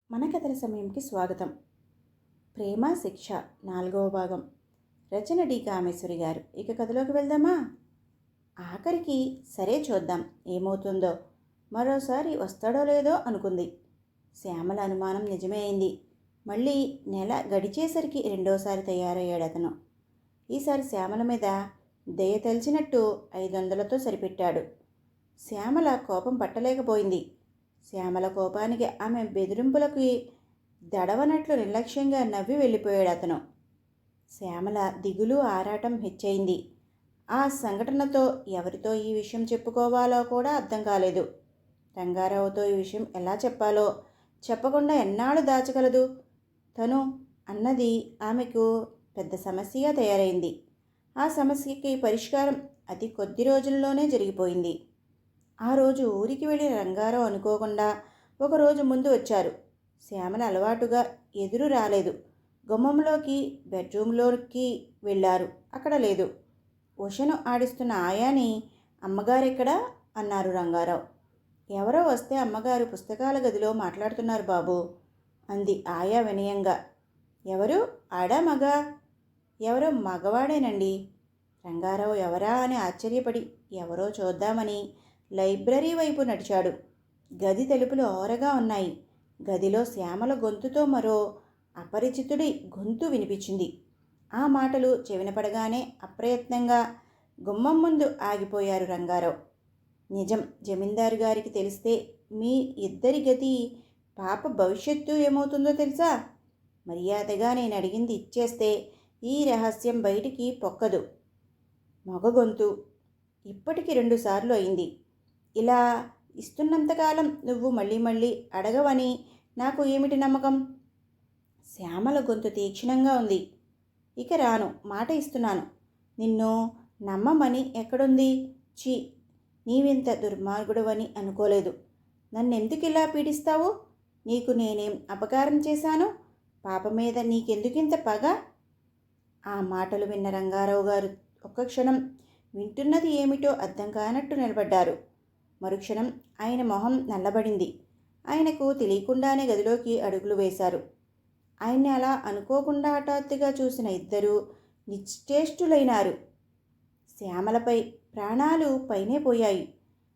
మన కథల సమయంకి స్వాగతం. ప్రేమ శిక్ష 4వ భాగం. రచన డి కామేశ్వరి గారు. ఇక కథలోకి వెళ్దామా? ఆఖరికి సరే చూద్దాం ఏమవుతుందో, మరోసారి వస్తాడో లేదో అనుకుంది. శ్యామల అనుమానం నిజమే అయింది. మళ్ళీ నెల గడిచేసరికి రెండోసారి తయారయ్యాడు అతను. ఈసారి శ్యామల మీద దయ తెలిసినట్టు 500లతో సరిపెట్టాడు. శ్యామల కోపం పట్టలేకపోయింది. శ్యామల కోపానికి ఆమె బెదిరింపులకి దడవనట్లు నిర్లక్ష్యంగా నవ్వి వెళ్ళిపోయాడు అతను. శ్యామల దిగులు ఆరాటం హెచ్చయింది. ఆ సంఘటనతో ఎవరితో ఈ విషయం చెప్పుకోవాలో కూడా అర్థం కాలేదు. రంగారావుతో ఈ విషయం ఎలా చెప్పాలో, చెప్పకుండా ఎన్నాళ్ళు దాచగలదు తను అన్నది ఆమెకు పెద్ద సమస్యగా తయారైంది. ఆ సమస్యకి పరిష్కారం అతి కొద్ది రోజుల్లోనే జరిగిపోయింది. ఆ రోజు ఊరికి వెళ్ళిన రంగారావు అనుకోకుండా ఒకరోజు ముందు వచ్చారు. శ్యామల అలవాటుగా ఎదురు రాలేదు. గుమ్మంలోకి బెడ్రూమ్లోకి వెళ్ళారు. అక్కడ లేదు. ఉషను ఆడిస్తున్న ఆయాని అమ్మగారెక్కడా అన్నారు రంగారావు. ఎవరో వస్తే అమ్మగారు పుస్తకాల గదిలో మాట్లాడుతున్నారు బాబు అంది ఆయా వినయంగా. ఎవరు? ఆడా మగా? ఎవరో మగవాడేనండి. రంగారావు ఎవరా అని ఆశ్చర్యపడి ఎవరో చూద్దామని లైబ్రరీ వైపు నడిచాడు. గది తలుపులు ఓరగా ఉన్నాయి. గదిలో శ్యామల గొంతుతో మరో అపరిచితుడి గొంతు వినిపించింది. ఆ మాటలు చెవిన పడగానే అప్రయత్నంగా గుమ్మం ముందు ఆగిపోయారు రంగారావు. నిజం జమీందారు గారికి తెలిస్తే మీ ఇద్దరి గతి, పాప భవిష్యత్తు ఏమవుతుందో తెలుసా? మర్యాదగా నేను అడిగింది ఇచ్చేస్తే ఈ రహస్యం బయటికి పొక్కదు. మగ గొంతు. ఇప్పటికి 2 సార్లు అయింది. ఇలా ఇస్తున్నంతకాలం నువ్వు మళ్ళీ అడగవని నాకు ఏమిటి నమ్మకం? శ్యామల గొంతు తీక్షణంగా ఉంది. ఇక రాను, మాట ఇస్తున్నాను. నిన్ను నమ్మమని ఎక్కడుంది? ఛీ, నీవింత దుర్మార్గుడవని అనుకోలేదు. నన్నెందుకు ఇలా పీడిస్తావు? నీకు నేనేం అపకారం చేశాను? పాప మీద నీకెందుకింత పగ? ఆ మాటలు విన్న రంగారావు గారు ఒక్క క్షణం వింటున్నది ఏమిటో అర్థం కానట్టు నిలబడ్డారు. మరుక్షణం ఆయన మొహం నల్లబడింది. ఆయనకు తెలియకుండానే గదిలోకి అడుగులు వేశారు. ఆయన్ని అలా అనుకోకుండా హఠాత్తుగా చూసిన ఇద్దరూ నిశ్చేష్టులైనారు. శ్యామలపై ప్రాణాలు పైనే పోయాయి.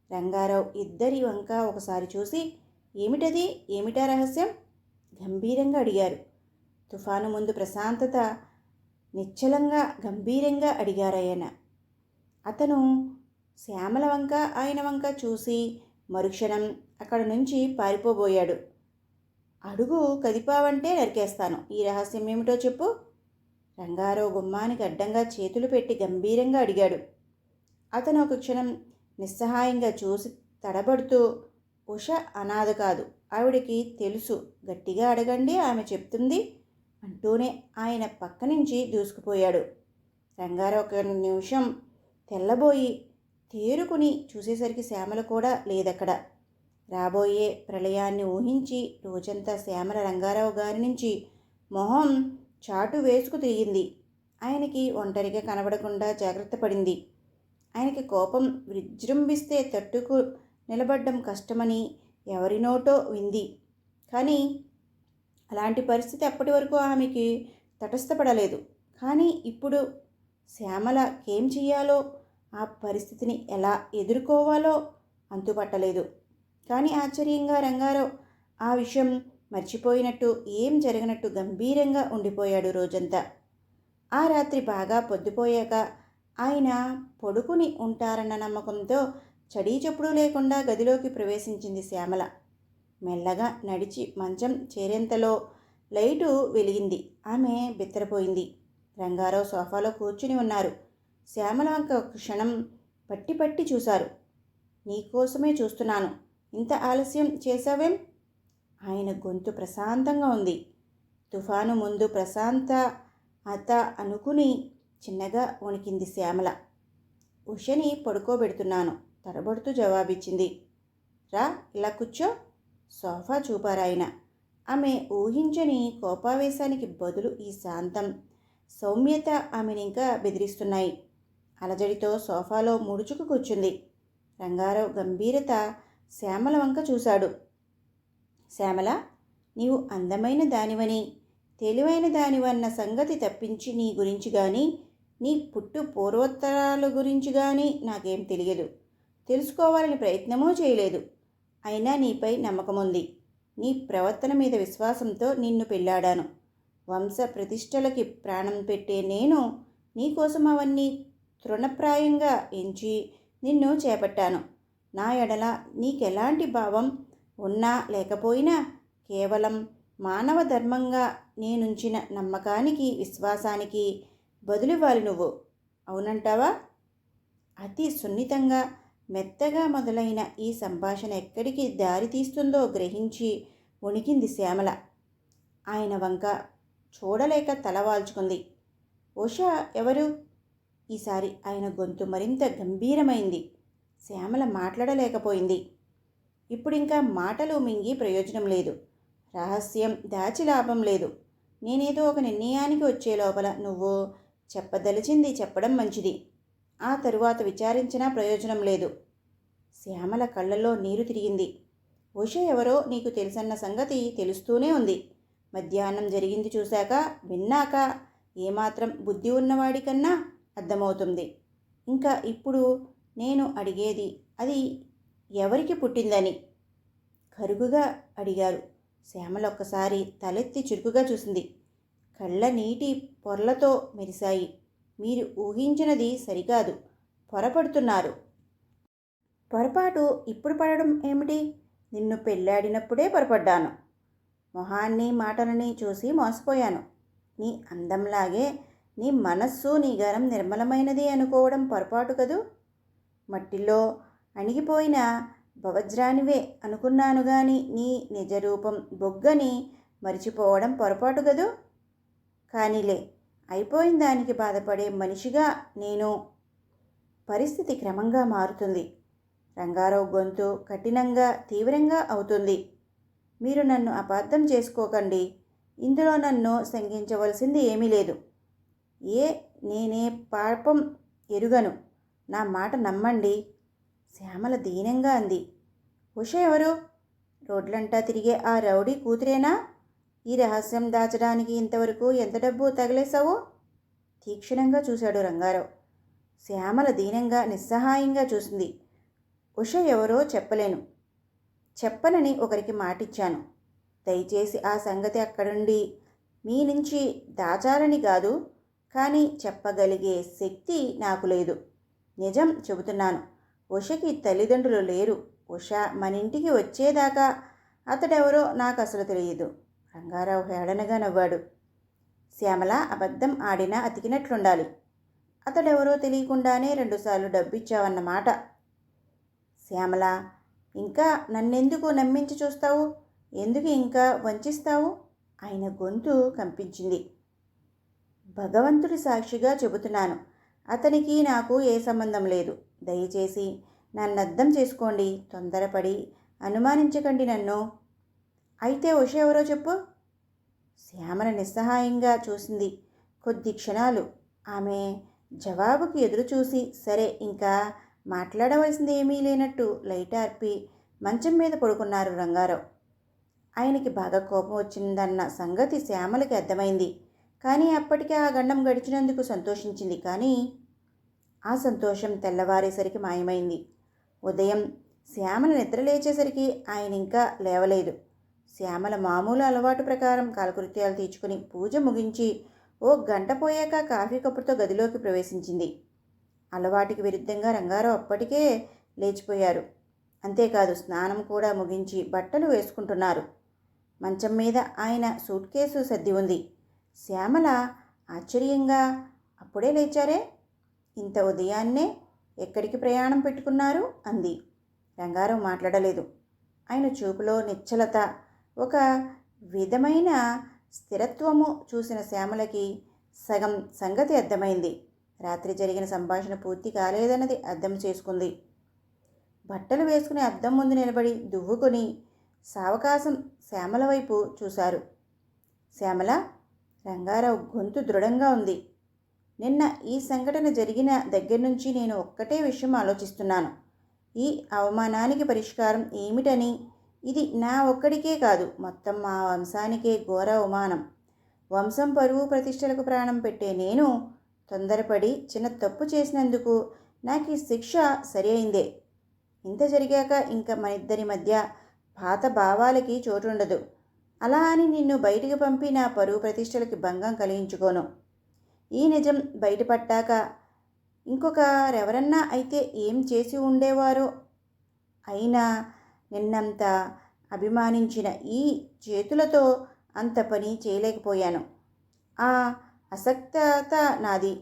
రంగారావు ఇద్దరి వంక ఒకసారి చూసి, ఏమిటది? ఏమిటా రహస్యం? గంభీరంగా అడిగారు. తుఫాను ముందు ప్రశాంతత నిశ్చలంగా గంభీరంగా అడిగారాయన. అతను శ్యామల వంక ఆయన వంక చూసి మరుక్షణం అక్కడి నుంచి పారిపోబోయాడు. అడుగు కదిపావంటే నరికేస్తాను. ఈ రహస్యం ఏమిటో చెప్పు. రంగారావు గుమ్మానికి అడ్డంగా చేతులు పెట్టి గంభీరంగా అడిగాడు. అతను ఒక క్షణం నిస్సహాయంగా చూసి తడబడుతూ, ఉష అనాథ కాదు, ఆవిడికి తెలుసు, గట్టిగా అడగండి, ఆమె చెప్తుంది అంటూనే ఆయన పక్క నుంచి దూసుకుపోయాడు. రంగారావు ఒక నిమిషం తెల్లబోయి తేరుకుని చూసేసరికి శ్యామల కూడా లేదక్కడ. రాబోయే ప్రళయాన్ని ఊహించి రోజంతా శ్యామల రంగారావు గారి నుంచి మొహం చాటు వేసుకు తిరిగింది. ఆయనకి ఒంటరిగా కనబడకుండా జాగ్రత్త పడింది. ఆయనకి కోపం విజృంభిస్తే తట్టుకు నిలబడ్డం కష్టమని ఎవరి నోటో వింది. కానీ అలాంటి పరిస్థితి అప్పటి వరకు ఆమెకి తటస్థపడలేదు. కానీ ఇప్పుడు శ్యామలకేం చెయ్యాలో, ఆ పరిస్థితిని ఎలా ఎదుర్కోవాలో అంతుపట్టలేదు. కానీ ఆశ్చర్యంగా రంగారావు ఆ విషయం మర్చిపోయినట్టు, ఏం జరగనట్టు గంభీరంగా ఉండిపోయాడు రోజంతా. ఆ రాత్రి బాగా పొద్దుపోయాక ఆయన పడుకుని ఉంటారన్న నమ్మకంతో చడీచప్పుడు లేకుండా గదిలోకి ప్రవేశించింది శ్యామల. మెల్లగా నడిచి మంచం చేరేంతలో లైటు వెలిగింది. ఆమె బిత్తరపోయింది. రంగారావు సోఫాలో కూర్చుని ఉన్నారు. శ్యామల వంక ఒక క్షణం పట్టి చూశారు. నీకోసమే చూస్తున్నాను, ఇంత ఆలస్యం చేశావేం? ఆయన గొంతు ప్రశాంతంగా ఉంది. తుఫాను ముందు ప్రశాంత అత అనుకుని చిన్నగా వణికింది శ్యామల. ఉషని పడుకోబెడుతున్నాను తడబడుతూ జవాబిచ్చింది. రా, ఇలా కూర్చో. సోఫా చూపారాయన. ఆమె ఊహించని కోపావేశానికి బదులు ఈ శాంతం, సౌమ్యత ఆమెను ఇంకా బెదిరిస్తున్నాయి. అలజడితో సోఫాలో ముడుచుకు కూర్చుంది. రంగారావు గంభీరత శ్యామల వంక చూశాడు. శ్యామల, నీవు అందమైన దానివని, తెలివైన దానివన్న సంగతి తప్పించి నీ గురించి కానీ, నీ పుట్టు పూర్వోత్తరాల గురించి కానీ నాకేం తెలియదు. తెలుసుకోవాలని ప్రయత్నమూ చేయలేదు. అయినా నీపై నమ్మకముంది. నీ ప్రవర్తన మీద విశ్వాసంతో నిన్ను పెళ్ళాడాను. వంశ ప్రతిష్టలకి ప్రాణం పెట్టే నేను నీకోసం అవన్నీ తృణప్రాయంగా ఎంచి నిన్ను చేపట్టాను. నా ఎడల నీకెలాంటి భావం ఉన్నా లేకపోయినా కేవలం మానవ ధర్మంగా నేనుంచిన నమ్మకానికి, విశ్వాసానికి బదులివ్వాలి నువ్వు. అవునంటావా? అతి సున్నితంగా, మెత్తగా మొదలైన ఈ సంభాషణ ఎక్కడికి దారి తీస్తుందో గ్రహించి వణికింది శ్యామల. ఆయన వంక చూడలేక తలవాల్చుకుంది. ఉషా ఎవరు? ఈసారి ఆయన గొంతు మరింత గంభీరమైంది. శ్యామల మాట్లాడలేకపోయింది. ఇప్పుడింకా మాటలు మింగి ప్రయోజనం లేదు. రహస్యం దాచి లాభం లేదు. నేనేదో ఒక నిర్ణయానికి వచ్చే లోపల నువ్వు చెప్పదలిచింది చెప్పడం మంచిది. ఆ తరువాత విచారించినా ప్రయోజనం లేదు. శ్యామల కళ్ళల్లో నీరు తిరిగింది. ఉష ఎవరో నీకు తెలుసన్న సంగతి తెలుస్తూనే ఉంది. మధ్యాహ్నం జరిగింది చూశాక, విన్నాక ఏమాత్రం బుద్ధి ఉన్నవాడికన్నా అర్థమవుతుంది. ఇంకా ఇప్పుడు నేను అడిగేది అది ఎవరికి పుట్టిందని కరుకుగా అడిగారు. శ్యామల ఒక్కసారి తలెత్తి చురుకుగా చూసింది. కళ్ళ నీటి పొరలతో మెరిశాయి. మీరు ఊహించినది సరికాదు. పొరపడుతున్నారు. పొరపాటు ఇప్పుడు పడడం ఏమిటి? నిన్ను పెళ్ళాడినప్పుడే పొరపడ్డాను. మొహాన్ని మాటలని చూసి మోసపోయాను. నీ అందంలాగే నీ మనస్సు, నీ గరం నిర్మలమైనది అనుకోవడం పొరపాటు కదూ. మట్టిలో అణిగిపోయిన భవజ్రానివే అనుకున్నాను గాని నీ నిజరూపం బొగ్గని మరిచిపోవడం పొరపాటు కదూ. కానీలే, అయిపోయిన దానికి బాధపడే మనిషిగా నేను. పరిస్థితి క్రమంగా మారుతుంది. రంగారావు గొంతు కఠినంగా, తీవ్రంగా అవుతుంది. మీరు నన్ను అపార్థం చేసుకోకండి. ఇందులో నన్ను శంకించవలసింది ఏమీ లేదు. నేనే పాపం ఎరుగను. నా మాట నమ్మండి. శ్యామల దీనంగా అంది. ఉష ఎవరు? రోడ్లంటా తిరిగే ఆ రౌడీ కూతురేనా? ఈ రహస్యం దాచడానికి ఇంతవరకు ఎంత డబ్బు తగిలేశావో? తీక్షణంగా చూశాడు రంగారావు. శ్యామల దీనంగా, నిస్సహాయంగా చూసింది. ఉష ఎవరో చెప్పలేను. చెప్పనని ఒకరికి మాటిచ్చాను. దయచేసి ఆ సంగతి అక్కడుండి మీ నుంచి దాచాలని కాదు, కానీ చెప్పగలిగే శక్తి నాకు లేదు. నిజం చెబుతున్నాను. ఉషకి తల్లిదండ్రులు లేరు. ఉష మన ఇంటికి వచ్చేదాకా అతడెవరో నాకు అసలు తెలియదు. రంగారావు హేళనగా నవ్వాడు. శ్యామల అబద్ధం ఆడినా అతికినట్లుండాలి. అతడెవరో తెలియకుండానే 2 సార్లు డబ్బిచ్చావన్నమాట. శ్యామల, ఇంకా నన్నెందుకు నమ్మించి చూస్తావు? ఎందుకు ఇంకా వంచిస్తావు? ఆయన గొంతు కంపించింది. భగవంతుడి సాక్షిగా చెబుతున్నాను. అతనికి నాకు ఏ సంబంధం లేదు. దయచేసి నన్ను అర్థం చేసుకోండి. తొందరపడి అనుమానించకండి నన్ను. అయితే ఉష ఎవరో చెప్పు. శ్యామల నిస్సహాయంగా చూసింది. కొద్ది క్షణాలు ఆమె జవాబుకి ఎదురు చూసి, సరే ఇంకా మాట్లాడవలసింది ఏమీ లేనట్టు లైట్ ఆర్పి మంచం మీద పడుకున్నారు రంగారావు. ఆయనకి బాగా కోపం వచ్చిందన్న సంగతి శ్యామలకి అర్థమైంది. కానీ అప్పటికే ఆ గండం గడిచినందుకు సంతోషించింది. కానీ ఆ సంతోషం తెల్లవారేసరికి మాయమైంది. ఉదయం శ్యామల నిద్రలేచేసరికి ఆయన ఇంకా లేవలేదు. శ్యామల మామూలు అలవాటు ప్రకారం కాలకృత్యాలు తీర్చుకుని పూజ ముగించి ఓ గంట పోయాక కాఫీ కప్పుతో గదిలోకి ప్రవేశించింది. అలవాటుకి విరుద్ధంగా రంగారావు అప్పటికే లేచిపోయారు. అంతేకాదు స్నానం కూడా ముగించి బట్టలు వేసుకుంటున్నారు. మంచం మీద ఆయన సూట్ కేసు సర్ది ఉంది. శ్యామల ఆశ్చర్యంగా, అప్పుడే లేచారే? ఇంత ఉదయాన్నే ఎక్కడికి ప్రయాణం పెట్టుకున్నారు అంది. రంగారావు మాట్లాడలేదు. ఆయన చూపులో నిశ్చలత, ఒక విధమైన స్థిరత్వము చూసిన శ్యామలకి సగం సంగతి అర్థమైంది. రాత్రి జరిగిన సంభాషణ పూర్తి కాలేదన్నది అర్థం చేసుకుంది. బట్టలు వేసుకుని అద్దం ముందు నిలబడి దువ్వుకొని సావకాశం శ్యామల వైపు చూశారు. శ్యామల, రంగారావు గొంతు దృఢంగా ఉంది. నిన్న ఈ సంఘటన జరిగిన దగ్గర నుంచి నేను ఒక్కటే విషయం ఆలోచిస్తున్నాను. ఈ అవమానానికి పరిష్కారం ఏమిటని ఇది నా ఒక్కడికే కాదు, మొత్తం మా వంశానికే ఘోర అవమానం. వంశం పరువు ప్రతిష్టలకు ప్రాణం పెట్టే నేను తొందరపడి చిన్న తప్పు చేసినందుకు నాకు ఈ శిక్ష సరి అయిందే. ఇంత జరిగాక ఇంకా మన ఇద్దరి మధ్య పాత భావాలకి చోటుండదు. అలా అని నిన్ను బయటికి పంపి నా పరువు ప్రతిష్టలకి భంగం కలిగించుకోను. ఈ నిజం బయటపడ్డాక ఇంకొకరెవరన్నా అయితే ఏం చేసి ఉండేవారో. అయినా నిన్నంత అభిమానించిన ఈ చేతులతో అంత పని చేయలేకపోయాను. ఆ అసక్తత నాది.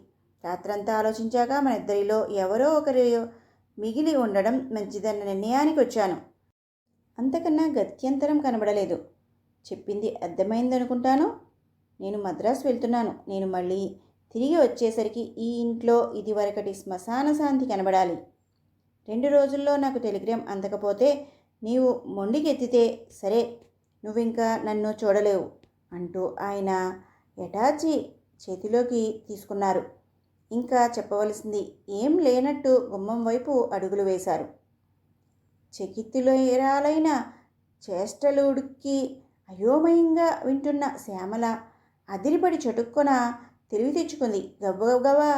రాత్రంతా ఆలోచించాక మన ఇద్దరిలో ఎవరో ఒకరు మిగిలి ఉండడం మంచిదన్న నిర్ణయానికి వచ్చాను. అంతకన్నా గత్యంతరం కనబడలేదు. చెప్పింది అర్థమైందనుకుంటాను. నేను మద్రాసు వెళ్తున్నాను. నేను మళ్ళీ తిరిగి వచ్చేసరికి ఈ ఇంట్లో ఇదివరకటి శ్మశాన శాంతి కనబడాలి. 2 రోజుల్లో నాకు టెలిగ్రామ్ అందకపోతే నీవు మొండికెత్తితే సరే, నువ్వింకా నన్ను చూడలేవు అంటూ ఆయన ఎటాచి చేతిలోకి తీసుకున్నారు. ఇంకా చెప్పవలసింది ఏం లేనట్టు గుమ్మం వైపు అడుగులు వేశారు. చకితులైన చేష్టలుడికి అయోమయంగా వింటున్న శ్యామల అదిరిపడి చటుక్కున తెలివి తెచ్చుకుంది. గబగబా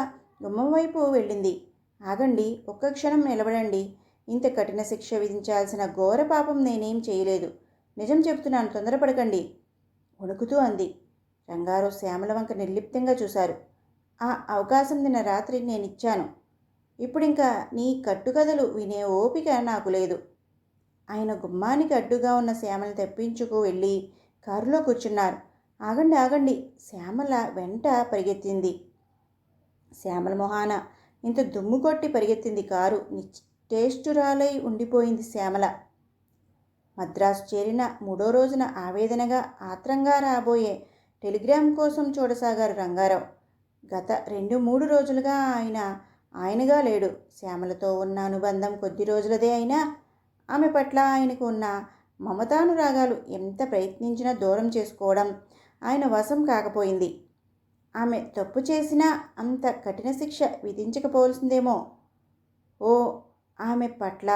గుమ్మం వైపు వెళ్ళింది. ఆగండి, ఒక్క క్షణం నిలబడండి. ఇంత కఠిన శిక్ష విధించాల్సిన ఘోర పాపం నేనేం చేయలేదు. నిజం చెబుతున్నాను, తొందరపడకండి వణుకుతూ అంది. రంగారావు శ్యామల వంక నిర్లిప్తంగా చూశారు. ఆ అవకాశం నిన్న రాత్రి నేనిచ్చాను. ఇప్పుడింకా నీ కట్టుకథలు వినే ఓపిక నాకు లేదు. ఆయన గుమ్మానికి అడ్డుగా ఉన్న శ్యామలను తెప్పించుకు వెళ్ళి కారులో కూర్చున్నారు. ఆగండి ఆగండి, శ్యామల వెంట పరిగెత్తింది. శ్యామల మొహాన ఇంత దుమ్ము కొట్టి పరిగెత్తింది కారు. నిశ్చేష్టురాలై ఉండిపోయింది శ్యామల. మద్రాసు చేరిన 3వ రోజున ఆవేదనగా ఆత్రంగా రాబోయే టెలిగ్రామ్ కోసం చూడసాగారు రంగారావు. గత 2-3 రోజులుగా ఆయనగా లేడు. శ్యామలతో ఉన్న అనుబంధం కొద్ది రోజులదే అయినా ఆమె పట్ల ఆయనకు ఉన్న మమతానురాగాలు ఎంత ప్రయత్నించినా దూరం చేసుకోవడం ఆయన వశం కాకపోయింది. ఆమె తప్పు చేసినా అంత కఠిన శిక్ష విధించకపోవలసిందేమో. ఆమె పట్ల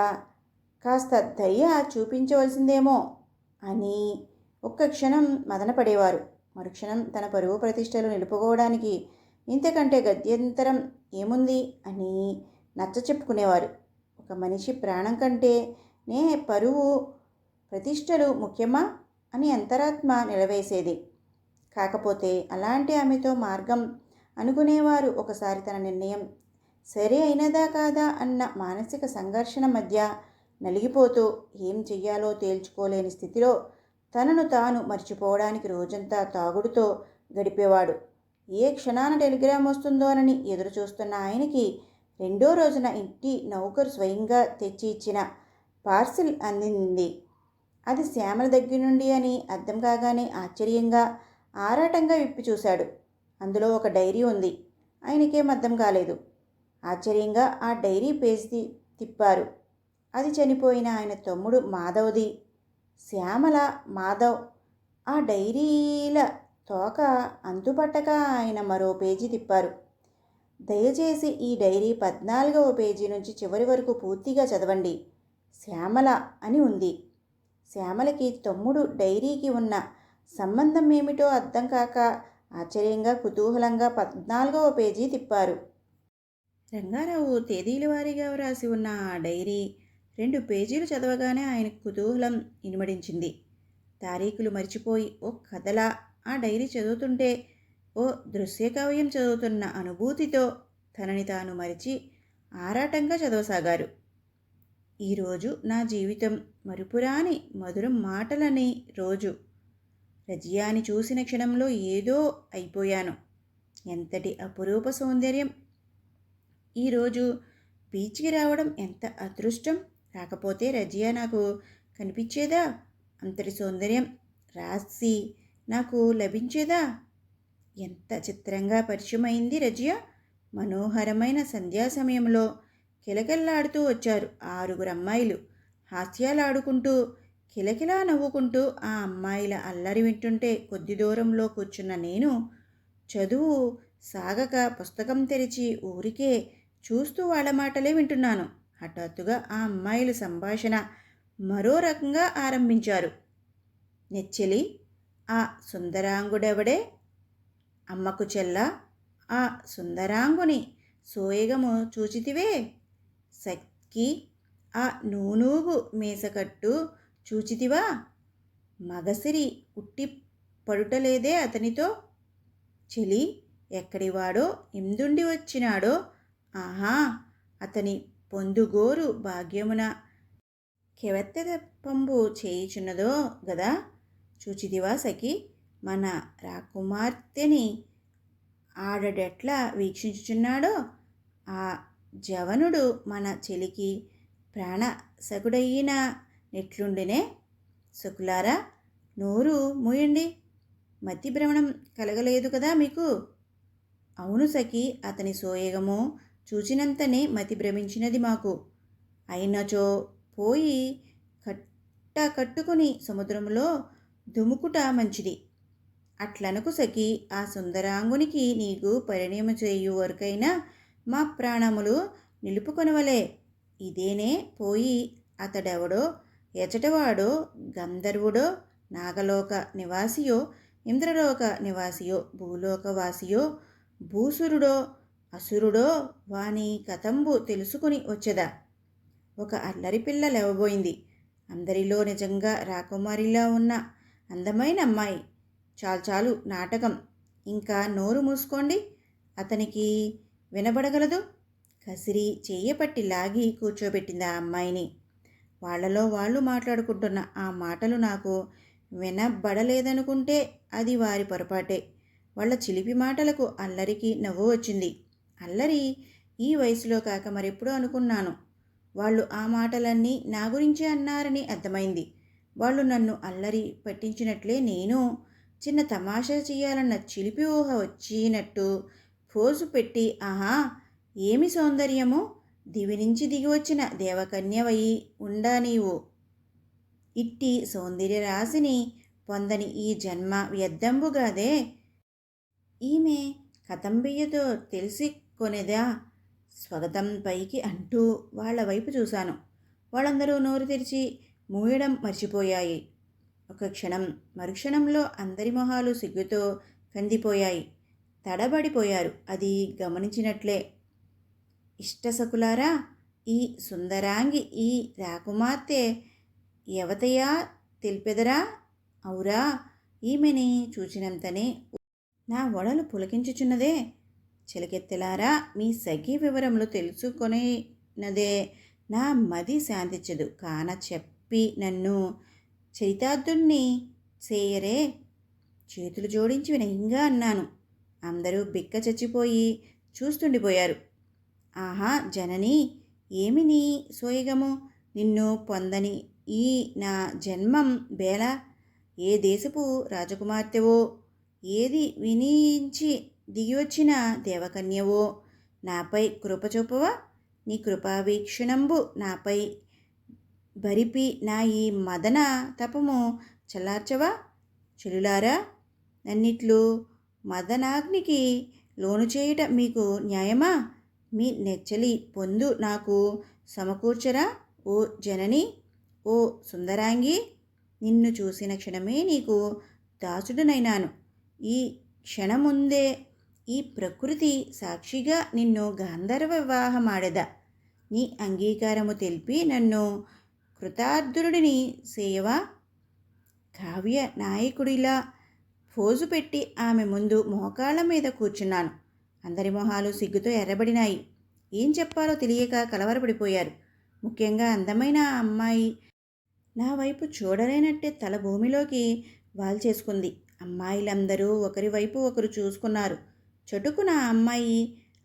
కాస్త దయ చూపించవలసిందేమో అని ఒక్క క్షణం మదనపడేవారు. మరుక్షణం తన పరువు ప్రతిష్టలు నిలుపుకోవడానికి ఇంతకంటే గత్యంతరం ఏముంది అని నచ్చ చెప్పుకునేవారు. ఒక మనిషి ప్రాణం కంటే పరువు ప్రతిష్టలు ముఖ్యమా అని అంతరాత్మ నిలవేసేది. కాకపోతే అలాంటి ఆమెతో మార్గం అనుకునేవారు ఒకసారి తన నిర్ణయం సరి అయినదా కాదా అన్న మానసిక సంఘర్షణ మధ్య నలిగిపోతూ ఏం చెయ్యాలో తేల్చుకోలేని స్థితిలో తనను తాను మర్చిపోవడానికి రోజంతా తాగుడుతో గడిపేవాడు. ఏ క్షణాన టెలిగ్రామ్ వస్తుందోనని ఎదురు చూస్తున్న ఆయనకి 2వ రోజున ఇంటి నౌకరు స్వయంగా తెచ్చి ఇచ్చిన పార్సిల్ అందింది. అది శ్యామల దగ్గర నుండి అని అర్థం కాగానే ఆశ్చర్యంగా ఆరాటంగా విప్పి చూశాడు. అందులో ఒక డైరీ ఉంది. ఆయనకేం అర్థం కాలేదు. ఆశ్చర్యంగా ఆ డైరీ పేజీ తిప్పారు. అది చనిపోయిన ఆయన తమ్ముడు మాధవ్ది. శ్యామల, మాధవ్. ఆ డైరీల తోక అంతుపట్టక ఆయన మరో పేజీ తిప్పారు. దయచేసి ఈ డైరీ 14వ పేజీ నుంచి చివరి వరకు పూర్తిగా చదవండి, శ్యామల అని ఉంది. శ్యామలకి తమ్ముడు డైరీకి ఉన్న సంబంధం ఏమిటో అర్థం కాక ఆశ్చర్యంగా కుతూహలంగా 14వ పేజీ తిప్పారు. రంగారావు తేదీల వారీగా వ్రాసి ఉన్న ఆ డైరీ 2 పేజీలు చదవగానే ఆయనకు కుతూహలం ఇనుమడించింది. తారీఖులు మరిచిపోయి ఓ కథలా ఆ డైరీ చదువుతుంటే ఓ దృశ్యకావ్యం చదువుతున్న అనుభూతితో తనని తాను మరిచి ఆరాటంగా చదవసాగారు. ఈరోజు నా జీవితం మరుపురాని మధురం మాటలని రోజు. రజియాని చూసిన క్షణంలో ఏదో అయిపోయాను. ఎంతటి అపురూప సౌందర్యం. ఈరోజు బీచ్కి రావడం ఎంత అదృష్టం. రాకపోతే రజియా నాకు కనిపించేదా? అంతటి సౌందర్యం రాసి నాకు లభించేదా? ఎంత చిత్రంగా పరిచయమైంది రజియా. మనోహరమైన సంధ్యా సమయంలో కిలకిల్లాడుతూ వచ్చారు 6 అమ్మాయిలు. హాస్యాలాడుకుంటూ కిలకిలా నవ్వుకుంటూ ఆ అమ్మాయిల అల్లరి వింటుంటే కొద్ది దూరంలో కూర్చున్న నేను చదువు సాగక పుస్తకం తెరిచి ఊరికే చూస్తూ వాళ్ళ మాటలే వింటున్నాను. హఠాత్తుగా ఆ అమ్మాయిల సంభాషణ మరో రకంగా ఆరంభించారు. నెచ్చెలి, ఆ సుందరాంగుడెవడే? అమ్మకు చెల్ల, ఆ సుందరాంగుని సోయగము చూచితివే? సఖి, ఆ నూనూగు మీసకట్టు చూచితివా? మగసిరి ఉట్టి పడుటలేదే అతనితో? చెలి, ఎక్కడివాడో ఎందుండి వచ్చినాడో? ఆహా, అతని పొందుగోరు భాగ్యమున కెవెత్తెపంబు చేయుచున్నదో గదా? చూచితివా సఖి, మన రాకుమార్తెని ఆడడెట్లా వీక్షించుచున్నాడో? ఆ జవనుడు మన చెలికి ప్రాణసకుడయిన నెట్లుండినే? సకులారా, నోరు మూయండి. మతి భ్రమణం కలగలేదు కదా మీకు? అవును సఖి, అతని సోయగము చూచినంతనే మతి భ్రమించినది మాకు. అయినచో పోయి కట్టుకుని సముద్రంలో దుముకుట మంచిది. అట్లనకు సఖి, ఆ సుందరాంగునికి నీకు పరిణయము చేయు వరకైనా మా ప్రాణములు నిలుపుకొనవలే. ఇదేనే పోయి అతడెవడో, ఎచటవాడో, గంధర్వుడో, నాగలోక నివాసియో, ఇంద్రలోక నివాసియో, భూలోకవాసియో, భూసురుడో, అసురుడో వాని కథంబు తెలుసుకుని వచ్చేదా? ఒక అల్లరి పిల్ల లేవబోయింది. అందరిలో నిజంగా రాకుమారిలా ఉన్న అందమైన అమ్మాయి. చాలు చాలు నాటకం, ఇంకా నోరు మూసుకోండి. అతనికి వినబడగలదు. కసిరి చెయ్యపట్టి లాగి కూర్చోబెట్టింది ఆ అమ్మాయిని. వాళ్లలో వాళ్ళు మాట్లాడుకుంటున్న ఆ మాటలు నాకు వినబడలేదనుకుంటే అది వారి పొరపాటే. వాళ్ళ చిలిపి మాటలకు అల్లరికి నవ్వు వచ్చింది. అల్లరి ఈ వయసులో కాక మరెప్పుడో అనుకున్నాను. వాళ్ళు ఆ మాటలన్నీ నా గురించే అన్నారని అర్థమైంది. వాళ్ళు నన్ను అల్లరి పట్టించినట్లే నేను చిన్న తమాషా చేయాలన్న చిలిపి ఊహ వచ్చినట్టు ఫోజు పెట్టి, ఆహా, ఏమి సౌందర్యమో, దివి నుంచి దిగి వచ్చిన దేవకన్యవయి ఉండా నీవు. ఇట్టి సౌందర్య రాశిని పొందని ఈ జన్మ వ్యర్థంబుగాదే. ఈమె కథంబియ్యతో తెలిసి కొనేదా? స్వాగతం పైకి అంటూ వాళ్ల వైపు చూశాను. వాళ్ళందరూ నోరు తెరిచి మూయడం మర్చిపోయాయి. ఒక క్షణం, మరుక్షణంలో అందరి మొహాలు సిగ్గుతో కందిపోయాయి. తడబడిపోయారు. అది గమనించినట్లే. ఇష్టసకులారా, ఈ సుందరాంగి, ఈ రాకుమార్తె ఎవతయా తెలిపెదరా? ఔరా, ఈమెని చూచినంతనే నా ఒడలు పులకించుచున్నదే. చిలకెత్తెలారా, మీ సఖి వివరములు తెలుసుకొనినదే నా మది శాంతించదు. కాన చెప్పి నన్ను చరితార్థుణ్ణి చేయరే. చేతులు జోడించి వినయంగా అన్నాను. అందరూ బిక్క చచ్చిపోయి చూస్తుండిపోయారు. ఆహా జనని, ఏమి నీ సోయగము? నిన్ను పొందని ఈ నా జన్మం బేల. ఏ దేశపు రాజకుమార్తెవో, ఏది వినించి దిగివచ్చిన దేవకన్యవో నాపై కృప చూపవా? నీ కృపావీక్షణంబు నాపై బరిపి నా ఈ మదన తపము చల్లార్చవా? చెలులారా, నన్నిట్లు మదనాగ్నికి లోను చేయుట మీకు న్యాయమా? మీ నెచ్చలి పొందు నాకు సమకూర్చరా? ఓ జనని, ఓ సుందరాంగి, నిన్ను చూసిన క్షణమే నీకు దాసుడునైనాను. ఈ క్షణముందే ఈ ప్రకృతి సాక్షిగా నిన్ను గాంధర్వ వివాహమాడెదా? నీ అంగీకారము తెలిపి నన్ను కృతార్థుడిని చేయవా? కావ్య నాయకుడిలా ఫోజు పెట్టి ఆమె ముందు మోకాళ్ళ మీద కూర్చున్నాను. అందరి మొహాలు సిగ్గుతో ఎర్రబడినాయి. ఏం చెప్పాలో తెలియక కలవరపడిపోయారు. ముఖ్యంగా అందమైన అమ్మాయి నా వైపు చూడలేనట్టే తల భూమిలోకి వాల్చేసుకుంది. అమ్మాయిలందరూ ఒకరి వైపు ఒకరు చూసుకున్నారు. చటుకున ఆ అమ్మాయి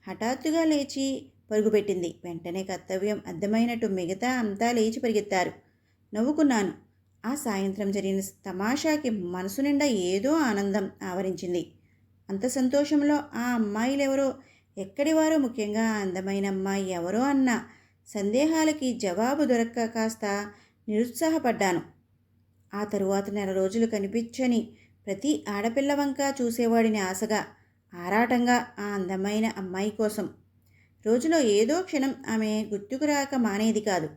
హఠాత్తుగా లేచి పరుగుపెట్టింది. వెంటనే కర్తవ్యం అర్థమైనట్టు మిగతా అంతా లేచి పరిగెత్తారు. నవ్వుకున్నాను. ఆ సాయంత్రం జరిగిన తమాషాకి మనసు నిండా ఏదో ఆనందం ఆవరించింది. అంత సంతోషంలో ఆ అమ్మాయిలెవరో, ఎక్కడివారో, ముఖ్యంగా ఆ అందమైన అమ్మాయి ఎవరో అన్న సందేహాలకి జవాబు దొరక్క కాస్త నిరుత్సాహపడ్డాను. ఆ తరువాత నెల రోజులు కనిపించని ప్రతి ఆడపిల్ల వంక చూసేవాడిని ఆశగా, ఆరాటంగా ఆ అందమైన అమ్మాయి కోసం. రోజులో ఏదో క్షణం ఆమె గుర్తుకు రాక మానేది కాదు.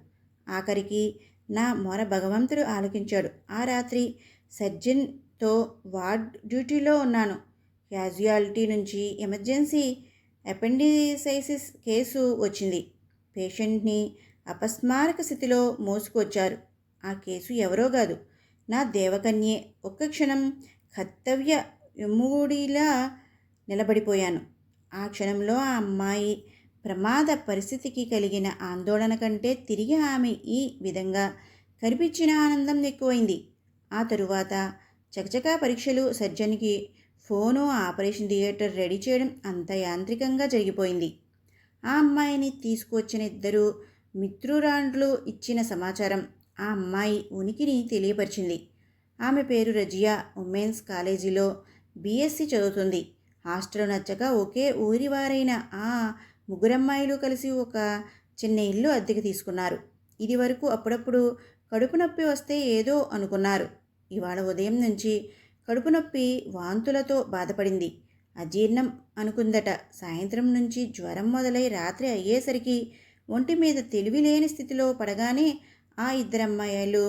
ఆఖరికి నా మొర భగవంతుడు ఆలకించాడు. ఆ రాత్రి సర్జన్తో వార్డ్ డ్యూటీలో ఉన్నాను. క్యాజుయాలిటీ నుంచి ఎమర్జెన్సీ అపెండిసైసిస్ కేసు వచ్చింది. పేషెంట్ని అపస్మారక స్థితిలో మోసుకొచ్చారు. ఆ కేసు ఎవరో కాదు, నా దేవకన్యే. ఒక్క క్షణం కర్తవ్య విమూఢిలా నిలబడిపోయాను. ఆ క్షణంలో ఆ అమ్మాయి ప్రమాద పరిస్థితికి కలిగిన ఆందోళన కంటే తిరిగి ఆమె ఈ విధంగా కనిపించిన ఆనందం ఎక్కువైంది. ఆ తరువాత చకచకా పరీక్షలు, సర్జన్కి ఫోను, ఆపరేషన్ థియేటర్ రెడీ చేయడం అంత యాంత్రికంగా జరిగిపోయింది. ఆ అమ్మాయిని తీసుకువచ్చిన ఇద్దరు మిత్రురాండ్లు ఇచ్చిన సమాచారం ఆ అమ్మాయి ఉనికిని తెలియపరిచింది. ఆమె పేరు రజియా. ఉమెన్స్ కాలేజీలో బీఎస్సీ చదువుతుంది. హాస్టల్ నచ్చక ఒకే ఊరి వారైన ఆ ముగ్గురమ్మాయిలు కలిసి ఒక చిన్న ఇల్లు అద్దెకి తీసుకున్నారు. ఇది వరకు అప్పుడప్పుడు కడుపు నొప్పి వస్తే ఏదో అనుకున్నారు. ఇవాళ ఉదయం నుంచి కడుపు నొప్పి వాంతులతో బాధపడింది. అజీర్ణం అనుకుందట. సాయంత్రం నుంచి జ్వరం మొదలై రాత్రి అయ్యేసరికి ఒంటి మీద తెలివి లేని స్థితిలో పడగానే ఆ ఇద్దరమ్మాయిలు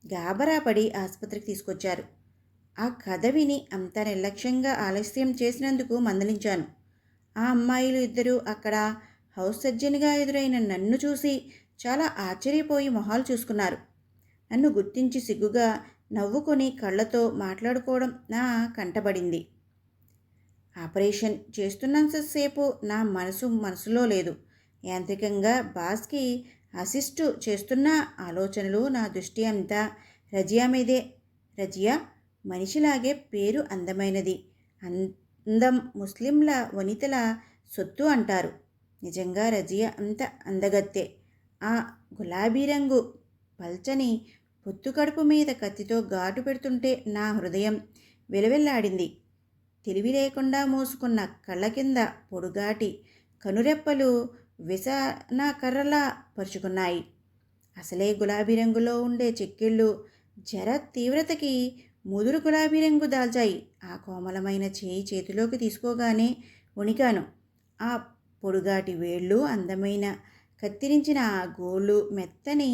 గాబరా పడి ఆసుపత్రికి తీసుకొచ్చారు. ఆ కథ విని అంత నిర్లక్ష్యంగా ఆలస్యం చేసినందుకు మందలించాను. ఆ అమ్మాయిలు ఇద్దరూ అక్కడ హౌస్ సర్జన్గా ఎదురైన నన్ను చూసి చాలా ఆశ్చర్యపోయి మొహాలు చూసుకున్నారు. నన్ను గుర్తించి సిగ్గుగా నవ్వుకొని కళ్ళతో మాట్లాడుకోవడం నా కంటబడింది. ఆపరేషన్ చేస్తున్నంతసేపు నా మనసులో లేదు. యాంత్రికంగా బాస్కి అసిస్టు చేస్తున్న ఆలోచనలు, నా దృష్టి అంతా రజియా మీదే. రజియా మనిషిలాగే పేరు అందమైనది. అందం ముస్లింల వనితల సొత్తు అంటారు. నిజంగా రజియా అంత అందగత్తె. ఆ గులాబీ రంగు పల్చని పొత్తు కడుపు మీద కత్తితో ఘాటు పెడుతుంటే నా హృదయం వెలవెల్లాడింది. తెలివి లేకుండా మూసుకున్న కళ్ళ కింద పొడుగాటి కనురెప్పలు విసన కర్రలా పరుచుకున్నాయి. అసలే గులాబీ రంగులో ఉండే చెక్కిళ్ళు జర తీవ్రతకి ముదురు గులాబీ రంగు దాల్చాయి. ఆ కోమలమైన చేయి చేతిలోకి తీసుకోగానే వణికాను. ఆ పొడుగాటి వేళ్ళు, అందమైన కత్తిరించిన ఆ గోళ్ళు, మెత్తని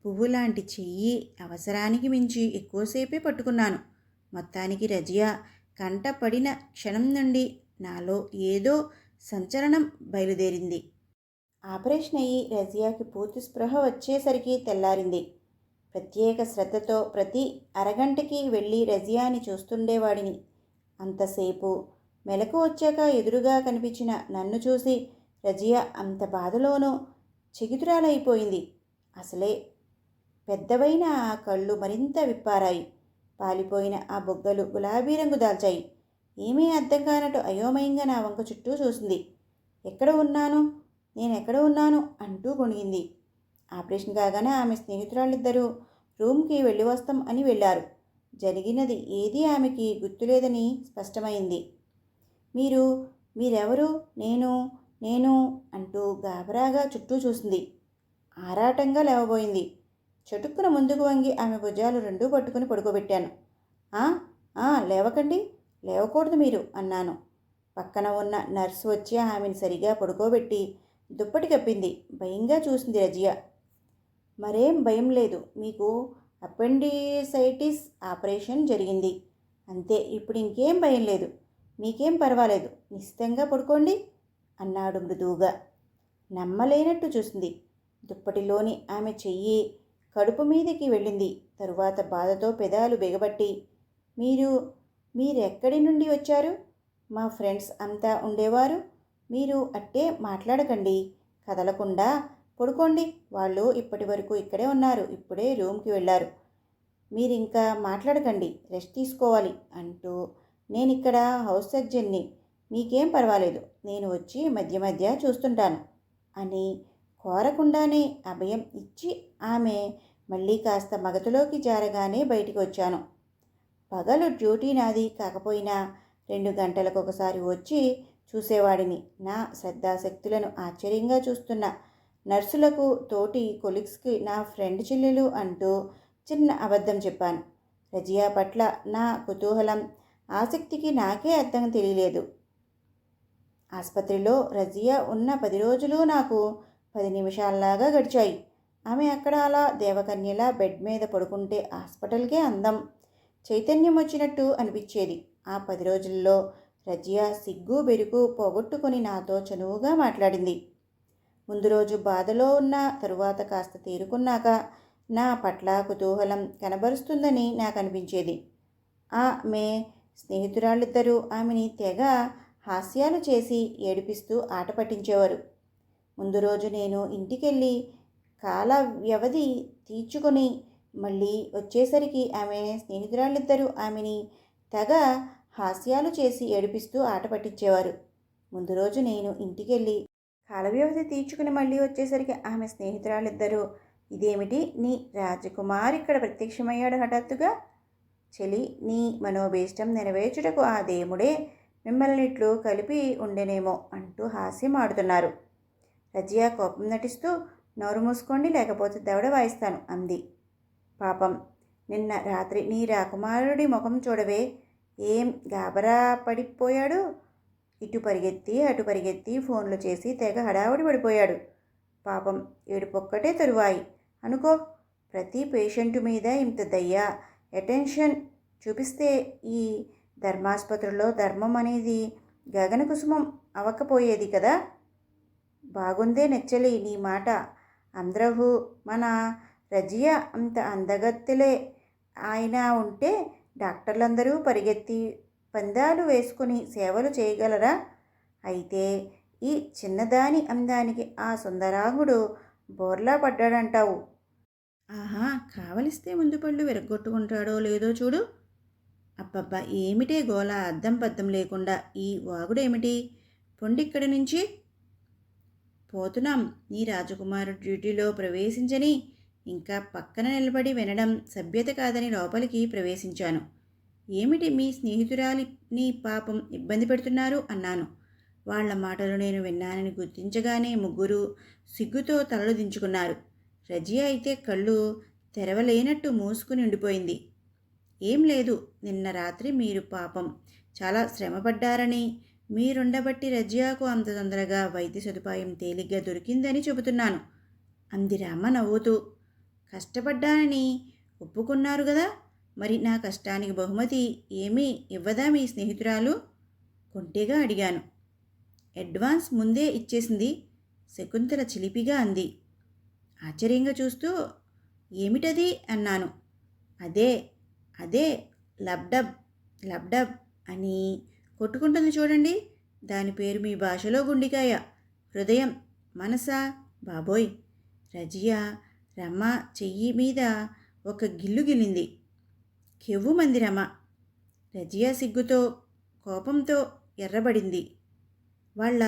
పువ్వులాంటి చెయ్యి అవసరానికి మించి ఎక్కువసేపే పట్టుకున్నాను. మొత్తానికి రజియా కంట పడిన క్షణం నుండి నాలో ఏదో సంచలనం బయలుదేరింది. ఆపరేషన్ అయ్యి రజియాకి పూర్తి స్పృహ వచ్చేసరికి తెల్లారింది. ప్రత్యేక శ్రద్ధతో ప్రతి అరగంటకి వెళ్ళి రజియాని చూస్తుండేవాడిని. అంతసేపు మెలకు వచ్చాక ఎదురుగా కనిపించిన నన్ను చూసి రజియా అంత బాధలోనూ చెకితురాలైపోయింది. అసలే పెద్దవైన ఆ కళ్ళు మరింత విప్పారాయి. పాలిపోయిన ఆ బొగ్గలు గులాబీ రంగు దాల్చాయి. ఏమీ అర్థం కానట్టు అయోమయంగా నా వంక చుట్టూ చూసింది. ఎక్కడ ఉన్నాను, నేనెక్కడ ఉన్నాను అంటూ గొణిగింది. ఆపరేషన్ కాగానే ఆమె స్నేహితురాళ్ళిద్దరూ రూమ్కి వెళ్ళి వస్తాం అని వెళ్ళారు. జరిగినది ఏదీ ఆమెకి గుర్తులేదని స్పష్టమైంది. మీరెవరు? నేను అంటూ గాబరాగా చుట్టూ చూసింది. ఆరాటంగా లేవబోయింది. చటుక్కున ముందుకు వంగి ఆమె భుజాలు రెండూ పట్టుకుని పడుకోబెట్టాను. లేవకండి, లేవకూడదు మీరు అన్నాను. పక్కన ఉన్న నర్సు వచ్చి ఆమెను సరిగా పడుకోబెట్టి దుప్పటి కప్పింది. భయంగా చూసింది రజియా. మరేం భయం లేదు, మీకు అపెండిసైటిస్ ఆపరేషన్ జరిగింది అంతే. ఇప్పుడు ఇంకేం భయం లేదు, మీకేం పర్వాలేదు, నిశ్చితంగా పడుకోండి అన్నాడు మృదువుగా. నమ్మలేనట్టు చూసింది. దుప్పటిలోని ఆమె చెయ్యి కడుపు మీదకి వెళ్ళింది. తరువాత బాధతో పెదాలు బిగబట్టి, మీరెక్కడి నుండి వచ్చారు? మా ఫ్రెండ్స్ అంతా ఉండేవారు. మీరు అట్టే మాట్లాడకండి, కదలకుండా పడుకోండి. వాళ్ళు ఇప్పటి వరకు ఇక్కడే ఉన్నారు, ఇప్పుడే రూమ్కి వెళ్ళారు. మీరింకా మాట్లాడకండి, రెస్ట్ తీసుకోవాలి అంటూ, నేనిక్కడ హౌస్ సర్జన్ని, మీకేం పర్వాలేదు, నేను వచ్చి మధ్య మధ్య చూస్తుంటాను అని కోరకుండానే అభయం ఇచ్చి ఆమె మళ్ళీ కాస్త మగతలోకి జారగానే బయటికి వచ్చాను. పగలు డ్యూటీ నాది కాకపోయినా 2 గంటలకొకసారి వచ్చి చూసేవాడిని. నా శ్రద్ధాశక్తులను ఆశ్చర్యంగా చూస్తున్న నర్సులకు, తోటి కొలీగ్స్కి నా ఫ్రెండ్ చెల్లెలు అంటూ చిన్న అబద్ధం చెప్పాను. రజియా పట్ల నా కుతూహలం, ఆసక్తికి నాకే అర్థం తెలియలేదు. ఆసుపత్రిలో రజియా ఉన్న 10 రోజులు నాకు 10 నిమిషాల్లాగా గడిచాయి. ఆమె అక్కడ అలా దేవకన్యలా బెడ్ మీద పడుకుంటే హాస్పిటల్కే అందం, చైతన్యం వచ్చినట్టు అనిపించేది. ఆ 10 రోజుల్లో రజియా సిగ్గు బెరుకు పోగొట్టుకుని నాతో చనువుగా మాట్లాడింది. ముందు రోజు బాధలో ఉన్న తరువాత కాస్త తేరుకున్నాక నా పట్ల కుతూహలం కనబరుస్తుందని నాకు అనిపించేది. ఆమె స్నేహితురాళ్ళిద్దరూ ఆమెని తెగ హాస్యాలు చేసి ఏడిపిస్తూ ఆట పట్టించేవారు. ముందు రోజు నేను ఇంటికెళ్ళి కాల వ్యవధి తీర్చుకొని మళ్ళీ వచ్చేసరికి ఆమె స్నేహితురాళ్ళిద్దరూ ఆమెని తెగ హాస్యాలు చేసి ఏడిపిస్తూ ఆట పట్టించేవారు. ముందు రోజు నేను ఇంటికెళ్ళి కాల వ్యవధి తీర్చుకుని మళ్ళీ వచ్చేసరికి ఆమె స్నేహితురాళ్ళిద్దరూ, ఇదేమిటి నీ రాజకుమార్ ఇక్కడ ప్రత్యక్షమయ్యాడు హఠాత్తుగా? చెలి, నీ మనోభీష్టం నెరవేర్చుటకు ఆ దేవుడే మిమ్మల్ని ఇట్లు కలిపి ఉండెనేమో అంటూ హాస్యం ఆడుతున్నారు. రజియా కోపం నటిస్తూ, నోరు మూసుకోండి లేకపోతే దవడ వాయిస్తాను అంది. పాపం, నిన్న రాత్రి నీ రాకుమారుడి ముఖం చూడవే, ఏం గాబరా పడిపోయాడు. ఇటు పరిగెత్తి అటు పరిగెత్తి ఫోన్లు చేసి తెగ హడావుడి పడిపోయాడు. పాపం, ఏడుపొక్కటే తరువాయి అనుకో. ప్రతి పేషెంటు మీద ఇంత దయ్య అటెన్షన్ చూపిస్తే ఈ ధర్మాసుపత్రిలో ధర్మం అనేది గగన కుసుమం అవ్వకపోయేది కదా. బాగుందే నెచ్చలి నీ మాట. అందరూ మన రజియా అంత అందగత్తెలే. ఆయన ఉంటే డాక్టర్లందరూ పరిగెత్తి పందాలు వేసుకుని సేవలు చేయగలరా? అయితే ఈ చిన్నదాని అందానికి ఆ సుందరాంగుడు బోర్లా పడ్డాడంటావు. ఆహా, కావలిస్తే ముందు పళ్ళు విరగ్గొట్టుకుంటాడో లేదో చూడు. అబ్బబ్బా, ఏమిటే గోల, అద్దం పద్దం లేకుండా ఈ వాగుడేమిటి? పొండిక్కడి నుంచి. పోతున్నాం. నీ రాజకుమారుడు డ్యూటీలో ప్రవేశించని ఇంకా పక్కన నిలబడి వినడం సభ్యత కాదని లోపలికి ప్రవేశించాను. ఏమిటి మీ స్నేహితురాలిని పాపం ఇబ్బంది పెడుతున్నారు అన్నాను. వాళ్ల మాటలు నేను విన్నానని గుర్తించగానే ముగ్గురు సిగ్గుతో తలలు దించుకున్నారు. రజియా అయితే కళ్ళు తెరవలేనట్టు మూసుకుని ఉండిపోయింది. ఏం లేదు, నిన్న రాత్రి మీరు పాపం చాలా శ్రమపడ్డారని, మీరుండబట్టి రజియాకు అంత తొందరగా వైద్య సదుపాయం తేలిగ్గా దొరికిందని చెబుతున్నాను అంది రామ నవ్వుతూ. కష్టపడ్డానని ఒప్పుకున్నారు కదా, మరి నా కష్టానికి బహుమతి ఏమీ ఇవ్వదా మీ స్నేహితురాలు? కొంటేగా అడిగాను. అడ్వాన్స్ ముందే ఇచ్చేసింది శకుంతల చిలిపిగా అంది. ఆశ్చర్యంగా చూస్తూ ఏమిటది అన్నాను. అదే అదే లబ్డబ్ లబ్డబ్ అని కొట్టుకుంటుంది చూడండి, దాని పేరు మీ భాషలో గుండికాయ, హృదయం, మనసా బాబోయ్. రజియా రమ చెయ్యి మీద ఒక గిల్లు గిల్లింది. కెవ్వుమంది రమ. రజియా సిగ్గుతో కోపంతో ఎర్రబడింది. వాళ్ళ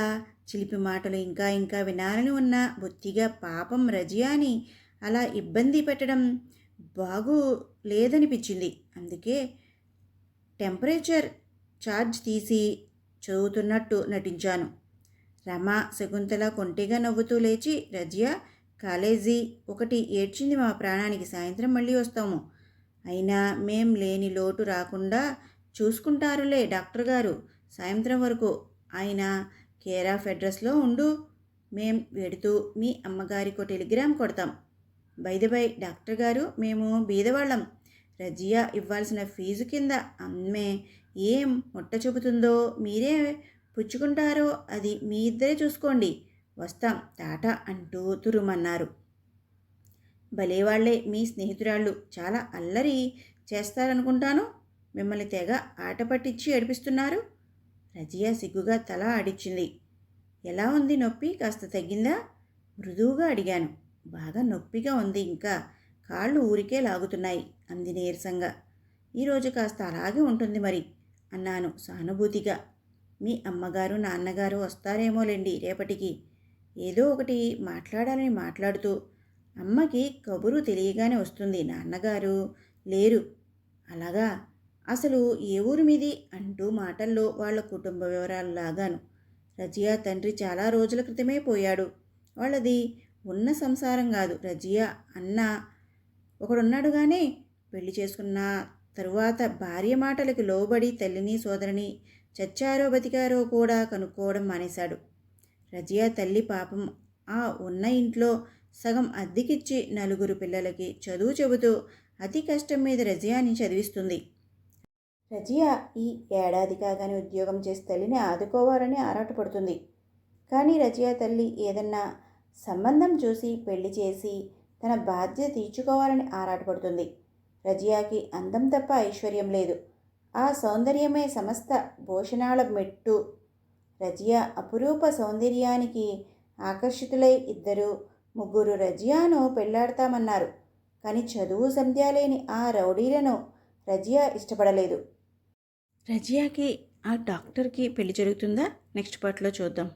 చిలిపి మాటలు ఇంకా ఇంకా వినాలని ఉన్న బొత్తిగా పాపం రజియాని అలా ఇబ్బంది పెట్టడం బాగు లేదనిపించింది. అందుకే టెంపరేచర్ ఛార్జ్ తీసి చదువుతున్నట్టు నటించాను. రమ శకుంతల కొంటెగా నవ్వుతూ లేచి, రజియా కాలేజీ ఒకటి ఏడ్చింది మా ప్రాణానికి, సాయంత్రం మళ్ళీ వస్తాము. అయినా మేం లేని లోటు రాకుండా చూసుకుంటారులే డాక్టర్ గారు, సాయంత్రం వరకు ఆయన కేర్ ఆఫ్ అడ్రస్లో ఉండు, మేం వెడుతూ మీ అమ్మగారికో టెలిగ్రామ్ కొడతాం. బై డాక్టర్ గారు, మేము బీదవాళ్ళం. రజియా ఇవ్వాల్సిన ఫీజు కింద అమ్మే ఏం ముట్ట చూపుతుందో మీరే పుచ్చుకుంటారో అది మీ ఇద్దరే చూసుకోండి, వస్తాం టాటా అంటూ తురుమన్నారు. భలేవాళ్లే మీ స్నేహితురాళ్ళు, చాలా అల్లరి చేస్తారనుకుంటాను, మిమ్మల్ని తెగ ఆట పట్టించి ఏడిపిస్తున్నారు. రజియా సిగ్గుగా తల ఆడించింది. ఎలా ఉంది నొప్పి, కాస్త తగ్గిందా? మృదువుగా అడిగాను. బాగా నొప్పిగా ఉంది, ఇంకా కాళ్ళు ఊరికే లాగుతున్నాయి అంది నీరసంగా. ఈరోజు కాస్త అలాగే ఉంటుంది మరి అన్నాను సానుభూతిగా. మీ అమ్మగారు నాన్నగారు వస్తారేమోలేండి రేపటికి, ఏదో ఒకటి మాట్లాడాలని మాట్లాడుతూ. అమ్మకి కబురు తెలియగానే వస్తుంది, నాన్నగారు లేరు. అలాగా, అసలు ఏ ఊరు మీది అంటూ మాటల్లో వాళ్ళ కుటుంబ వివరాలు లాగాను. రజియా తండ్రి చాలా రోజుల క్రితమే పోయాడు. వాళ్ళది ఉన్న సంసారం కాదు. రజియా అన్న ఒకడున్నాడుగానే, పెళ్లి చేసుకున్న తరువాత భార్య మాటలకు లోబడి తల్లిని సోదరిని చచ్చారో బతికారో కూడా కనుక్కోవడం మానేశాడు. రజియా తల్లి పాపం ఆ ఉన్న ఇంట్లో సగం అద్దెకిచ్చి 4 పిల్లలకి చదువు చెబుతూ అతి కష్టం మీద రజియాని చదివిస్తుంది. రజియా ఈ ఏడాది కాగానే ఉద్యోగం చేసి తల్లిని ఆదుకోవాలని ఆరాటపడుతుంది. కానీ రజియా తల్లి ఏదన్నా సంబంధం చూసి పెళ్లి చేసి తన బాధ్యత తీర్చుకోవాలని ఆరాటపడుతుంది. రజియాకి అందం తప్ప ఐశ్వర్యం లేదు. ఆ సౌందర్యమే సమస్త భూషణాల మెట్టు. రజియా అపురూప సౌందర్యానికి ఆకర్షితులై 2-3 రజియాను పెళ్లాడతామన్నారు. కానీ చదువు సంధ్య లేని ఆ రౌడీలను రజియా ఇష్టపడలేదు. రజియాకి ఆ డాక్టర్కి పెళ్లి జరుగుతుందా? నెక్స్ట్ పార్ట్లో చూద్దాం.